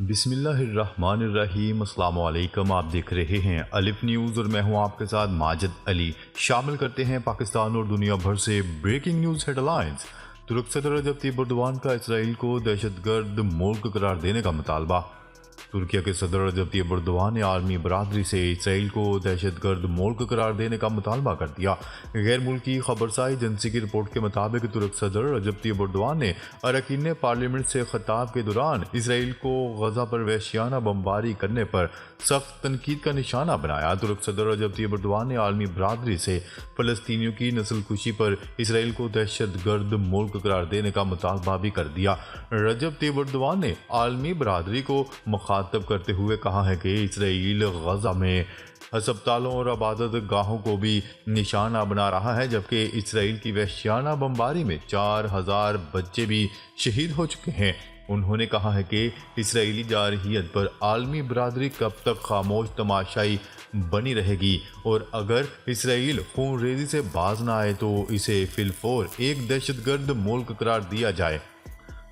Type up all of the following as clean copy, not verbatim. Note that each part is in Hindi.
बिस्मिल्लाहिर्रहमानिर्रहीम। अस्सलाम वालेकुम। आप देख रहे हैं अलिफ न्यूज़ और मैं हूं आपके साथ माजिद अली। शामिल करते हैं पाकिस्तान और दुनिया भर से ब्रेकिंग न्यूज़ हेडलाइंस। तुर्क सदर रजब तैयब एर्दोगान का इसराइल को दहशतगर्द मुल्क करार देने का मुतालबा। तुर्किया के सदर रजब तैयब एर्दोगान ने आलमी बरादरी से इसराइल को दहशतगर्द मुल्क करार देने का मुतालबा कर दिया। गैर मुल्की खबरसाई एजेंसी की रिपोर्ट के मुताबिक तुर्क सदर रजब तैयब एर्दोगान ने अरकान पार्लियामेंट से खिताब के दौरान इसराइल को गजा पर वहशियाना बमबारी करने पर सख्त तनकीद का निशाना बनाया। तुर्क सदर रजब तैयब एर्दोगान ने आलमी बरादरी से फ़लस्तीनियों की नस्लकुशी पर इसराइल को दहशतगर्द मुल्क करार देने का मुतालबा भी कर दिया। रजब तैयब एर्दोगान ने आलमी बरादरी को मुखातब करते हुए कहा है कि इसराइल गजा में अस्पतालों और इबादत गाहों को भी निशाना बना रहा है, जबकि इसराइल की वहशियाना बमबारी में 4000 बच्चे भी शहीद हो चुके हैं। उन्होंने कहा है कि इसराइली जारहियत पर आलमी बरादरी कब तक खामोश तमाशाई बनी रहेगी और अगर इसराइल खून रेजी से बाज ना आए तो इसे फिलफोर एक दहशतगर्द मुल्क करार दिया जाए।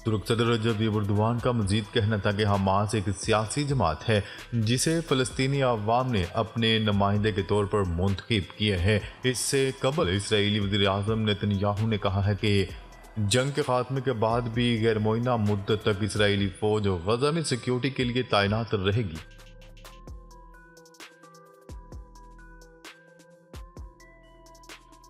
तुर्क सदर रजब तैयब एर्दोगान का मजीद कहना था कि हमास एक सियासी जमात है जिसे फ़लस्तीनी अवाम ने अपने नुमाइंदे के तौर पर मुंतखब किया है। इससे कबल इसराइली वज़ीर आज़म नेतन्याहू ने कहा है कि जंग के खात्मे के बाद भी गैर मुअय्यना मुद्दत तक इसराइली फ़ौज गजा में सिक्योरिटी के लिए तैनात रहेगी।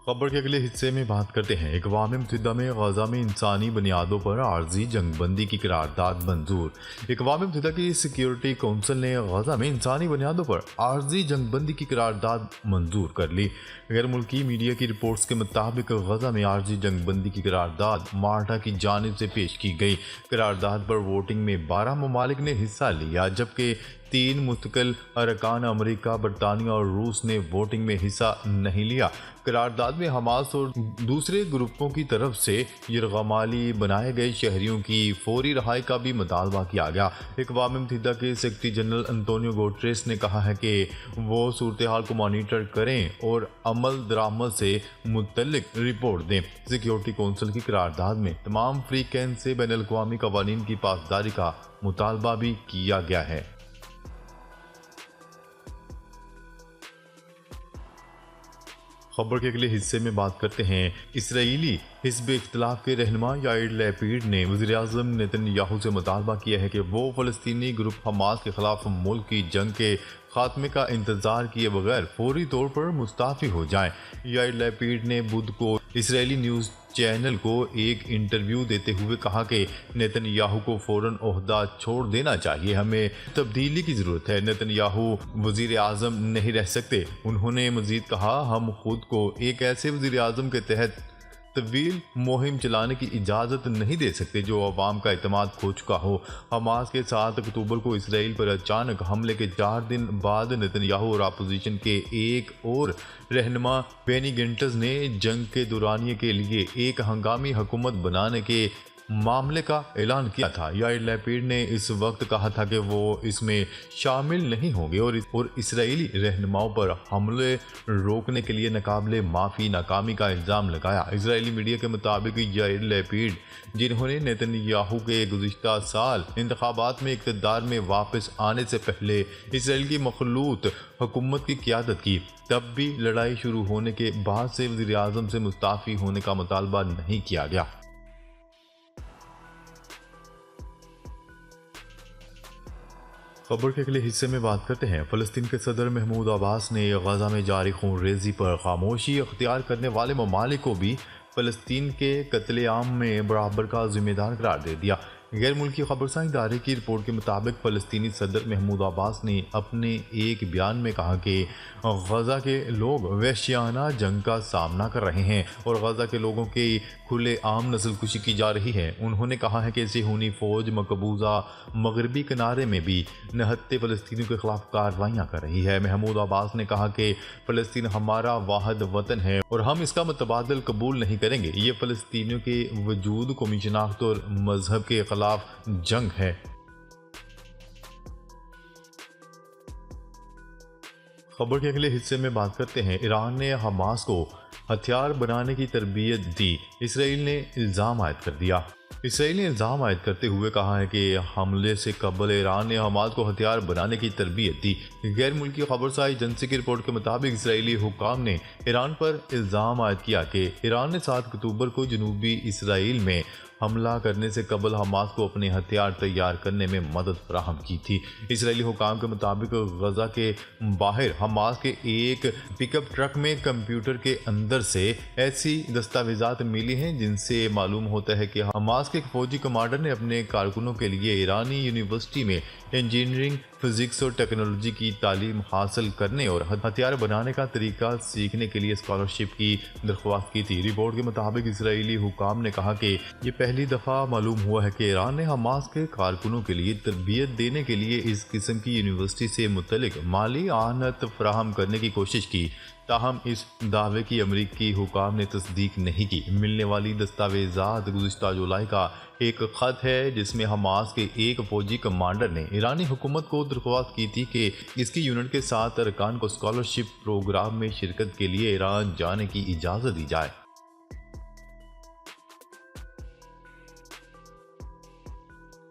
खबर के अगले हिस्से में बात करते हैं। अक़वाम मुत्तहिदा में गजा में इंसानी बुनियादों पर आर्जी जंगबंदी की करारदाद मंजूर। अक़वाम मुत्तहिदा की सिक्योरिटी कौंसिल ने गजा में इंसानी बुनियादों पर आर्जी जंगबंदी की करारदाद मंजूर कर ली। गैर मुल्की मीडिया की रिपोर्ट्स के मुताबिक गजा में आर्जी जंगबंदी की करारदाद माल्टा की जानिब से पेश की गई। करारदाद पर वोटिंग में 12 ममालिक ने हिस्सा लिया, जबकि 3 मुस्तकिल अरकान अमेरिका, बरतानिया और रूस ने वोटिंग में हिस्सा नहीं लिया। करारदाद में हमास और दूसरे ग्रुपों की तरफ से यरगमाली बनाए गए शहरियों की फौरी रहाई का भी मुतालबा किया गया। अक़वाम मुत्तहिदा के सेक्रेटरी जनरल अंतोनियो गुटेरेस ने कहा है कि वो सूरत हाल को मॉनिटर करें और अमल दरामद से मुतल्लिक रिपोर्ट दें। सिक्योरिटी कौंसिल की करारदाद में तमाम फ्रीकैन से बैनुल अक़वामी क़वानीन की पासदारी का मुतालबा भी किया गया है। खबर के अगले हिस्से में बात करते हैं। इसराइली हिज़्ब इख्तिलाफ के रहनुमा याइर लैपिड ने वज़ीर आज़म नेतन्याहू से मुतालबा किया है कि वो फ़लस्तीनी ग्रुप हमास के ख़िलाफ़ मुल्क की जंग के खात्मे का इंतज़ार किए बगैर फौरी तौर पर मुस्ताफ़ी हो जाएं। याइर लैपिड ने बुध को इसराइली न्यूज़ चैनल को एक इंटरव्यू देते हुए कहा कि नेतन्याहू को फ़ौरन ओहदा छोड़ देना चाहिए। हमें तब्दीली की ज़रूरत है। नेतन्याहू वज़ीर आज़म नहीं रह सकते। उन्होंने मज़ीद कहा, हम खुद को एक ऐसे वज़ीर आज़म के तहत तवील मुहिम चलाने की इजाज़त नहीं दे सकते जो अवाम का एतमाद खो चुका हो। हमास के 7 अक्टूबर को इसराइल पर अचानक हमले के 4 दिन बाद नेतन्याहू और अपोजिशन के एक और रहनुमा बेनी गेंट्स ने जंग के दौरानिए के लिए एक हंगामी हुकूमत बनाने के मामले का ऐलान किया था। याइर लैपिड ने इस वक्त कहा था कि वो इसमें शामिल नहीं होंगे और इसराइली रहनुमाओं पर हमले रोकने के लिए नाकाबिले माफ़ी नाकामी का इल्ज़ाम लगाया। इसराइली मीडिया के मुताबिक याइर लैपिड, जिन्होंने नेतन्याहू के गुज़िश्ता साल इंतखाबात में इक़्तिदार में वापस आने से पहले इसराइल की मखलूत हुकूमत की क़यादत की, तब भी लड़ाई शुरू होने के बाद से वज़ीर आज़म से मुस्ताफ़ी होने का मुतालबा नहीं किया गया। खबर के अगले हिस्से में बात करते हैं। फ़लस्तीन के सदर महमूद अब्बास ने गजा में जारी खून रेजी पर खामोशी अख्तियार करने वाले ममालिक को भी फ़लस्तीन के कत्लेआम में बराबर का जिम्मेदार करार दे दिया। गैर मुल्की खबरसाई इदारे की रिपोर्ट के मुताबिक फ़लस्तीनी सदर महमूद अब्बास ने अपने एक बयान में कहा कि गजा के लोग वहशियाना जंग का सामना कर रहे हैं और गजा के लोगों की खुले आम नस्लकुशी की जा रही है। उन्होंने कहा है कि सिहूनी फ़ौज मकबूजा मगरबी किनारे में भी निहत्ते फ़लस्तीनियों के खिलाफ कार्रवाइयाँ कर रही है। महमूद अब्बास ने कहा कि फ़लस्तीन हमारा वाहिद वतन है और हम इसका मुतबादल कबूल नहीं करेंगे। ये फ़लस्तीनियों के वजूद को शनाख्त और मजहब के खिलाफ जंग है। खबर के अगले हिस्से में बात करते हैं। ईरान ने हमास को हथियार बनाने की तरबियत दी, इसराइल ने इल्ज़ाम आयद कर दिया। इसराइल ने इल्ज़ाम आयद करते हुए कहा है कि हमले से कबल ईरान ने हमास को हथियार बनाने की तरबियत दी। गैर मुल्की खबर से आई एजेंसी की रिपोर्ट के मुताबिक इसराइली हुक्काम ने ईरान पर इल्ज़ाम आयद किया कि ईरान ने 7 अक्टूबर को जनूबी इसराइल में हमला करने से कबल हमास को अपने हथियार तैयार करने में मदद फराहम की थी। इसराइली हुकाम के मुताबिक गजा के बाहर हमास के एक पिकअप ट्रक में कंप्यूटर के अंदर से ऐसी दस्तावेजात मिली हैं जिनसे मालूम होता है कि हमास के एक फौजी कमांडर ने अपने कारकुनों के लिए ईरानी यूनिवर्सिटी में इंजीनियरिंग, फिजिक्स और टेक्नोलॉजी की तालीम हासिल करने और हथियार बनाने का तरीका सीखने के लिए स्कॉलरशिप की दरख्वास्त की थी। रिपोर्ट के मुताबिक इसराइली हुकाम ने कहा कि ये पहली दफ़ा मालूम हुआ है कि ईरान ने हमास के कारकुनों के लिए तरबियत देने के लिए इस किस्म की यूनिवर्सिटी से मुतल्लिक माली आनत फराहम करने की कोशिश की। ताहम इस दावे की अमरीकी हुकाम ने तस्दीक नहीं की। मिलने वाली दस्तावेजात गुज़िश्ता जुलाई का एक ख़त है जिसमें हमास के एक फ़ौजी कमांडर ने ईरानी हुकूमत को दरख्वास्त की थी कि इसकी यूनिट के 7 अरकान को स्कॉलरशिप प्रोग्राम में शिरकत के लिए ईरान जाने की इजाज़त दी जाए।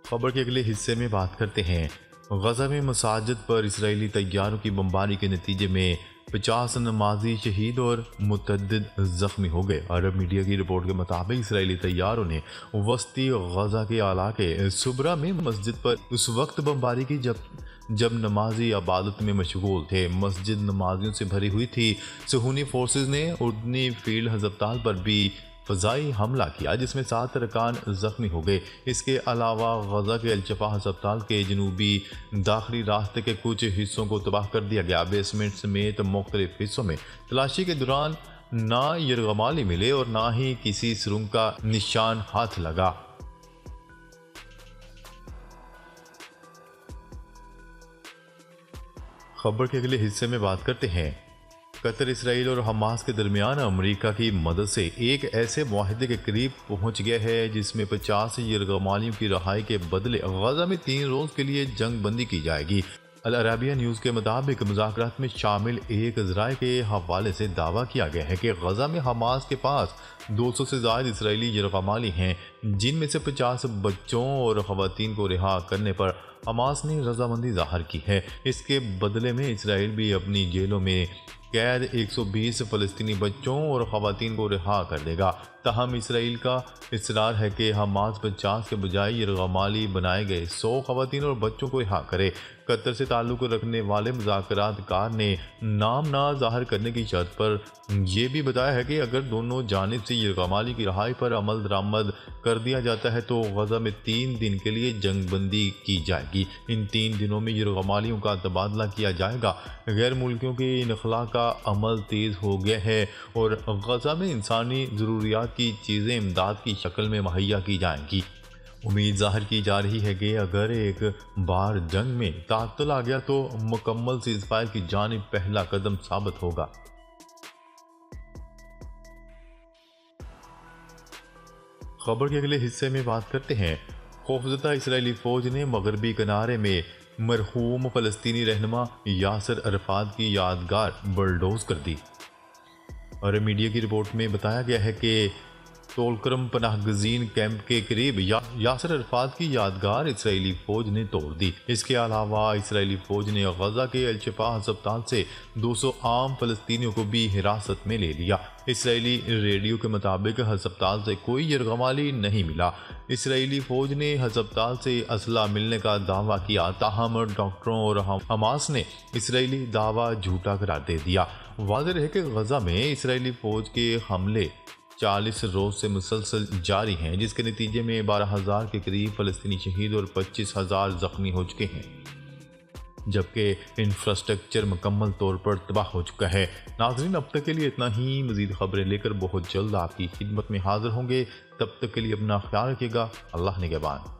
खबर के अगले हिस्से में बात करते हैं। गजा में मसाजिद पर इसराइली तैयारों की बमबारी के नतीजे में 50 नमाजी शहीद और मुतअद्दिद जख्मी हो गए। अरब मीडिया की रिपोर्ट के मुताबिक इसराइली तैयारों ने वस्ती गजा के इलाके सुबरा में मस्जिद पर उस वक्त बमबारी की जब नमाजी इबादत में मशगूल थे। मस्जिद नमाजियों से भरी हुई थी। सुहूनी फोर्सेस ने उर्दनी फील्ड अस्पताल पर भी फ़ज़ाई हमला किया जिसमें 7 अरकान ज़ख्मी हो गए। इसके अलावा गजा के अल-शिफा अस्पताल के जनूबी दाखिली रास्ते के कुछ हिस्सों को तबाह कर दिया गया। बेसमेंट समेत मुख्तलिफ हिस्सों में तलाशी के दौरान ना यरगमाली मिले और ना ही किसी सुरंग का निशान हाथ लगा। खबर के अगले हिस्से में बात करते हैं। कतर, इसराइल और हमास के दरमियान अमेरिका की मदद से एक ऐसे मुआहदे के करीब पहुंच गया है जिसमें 50 यरगमालियों की रहाई के बदले गजा में 3 रोज़ के लिए जंग बंदी की जाएगी। अल अरबिया न्यूज़ के मुताबिक मुज़ाकरात में शामिल एक ज़राए के हवाले से दावा किया गया है कि गजा में हमास के पास 200 से ज़ायद इसराइली यरगमाली हैं जिनमें से 50 बच्चों और ख़वातीन को रिहा करने पर हमास ने रजामंदी ज़ाहिर की है। इसके बदले में इसराइल भी अपनी जेलों में कैद 120 फ़लस्तीनी बच्चों और ख़वातीन को रिहा कर देगा। ताहम इसराइल का इसरार है कि हमास 50 के बजाय यरगमाली बनाए गए 100 ख़वातीन और बच्चों को रिहा करे। कतर से ताल्लुक़ रखने वाले मुज़ाकरातकार ने नाम ना ज़ाहिर करने की शर्त पर यह भी बताया है कि अगर दोनों जानिब से यरगमाली की रहाई पर अमल दरामद कर दिया जाता है तो गजा में 3 दिन के लिए जंग बंदी की जाएगी। इन 3 दिनों में यरगमालियों का तबादला किया जाएगा। गैर मुल्कियों के इनखला का अमल तेज़ हो गया है और गजा में इंसानी ज़रूरियात की चीज़ें इमदाद की शक्ल में मुहैया की जाएंगी। उम्मीद ज़ाहिर की जा रही है कि अगर एक बार जंग में तातुल आ गया तो मुकम्मल सीज़फायर की जानिब पहला कदम साबित होगा। खबर के अगले हिस्से में बात करते हैं। खौफजदा इसराइली फ़ौज ने मगरबी किनारे में मरहूम फ़लस्तीनी रहनुमा यासिर अरफात की यादगार बुलडोज़ कर दी। अरब मीडिया की रिपोर्ट में बताया गया है कि तोलकरम पनाहगज़ीन कैंप के करीब यासिर अरफात की यादगार इसराइली फ़ौज ने तोड़ दी। इसके अलावा इसराइली फ़ौज ने गजा के अल-शिफा अस्पताल से 200 आम फ़लस्तीनियों को भी हिरासत में ले लिया। इसराइली रेडियो के मुताबिक अस्पताल से कोई यरगमाली नहीं मिला। इसराइली फ़ौज ने अस्पताल से असला मिलने का दावा किया, ताहम डॉक्टरों और हमास ने इसराइली दावा झूठा करार दे दिया। वाज़ेह है कि गजा में इसराइली फ़ौज के हमले 40 रोज़ से मुसलसल जारी हैं जिसके नतीजे में 12,000 के करीब फ़लस्तीनी शहीद और 25,000 ज़ख्मी हो चुके हैं, जबकि इंफ्रास्ट्रक्चर मुकम्मल तौर पर तबाह हो चुका है। नाज़रीन, अब तक के लिए इतना ही। मज़ीद खबरें लेकर बहुत जल्द आपकी खिदमत में हाज़िर होंगे। तब तक के लिए अपना ख्याल रखिएगा। अल्लाह निगहबान।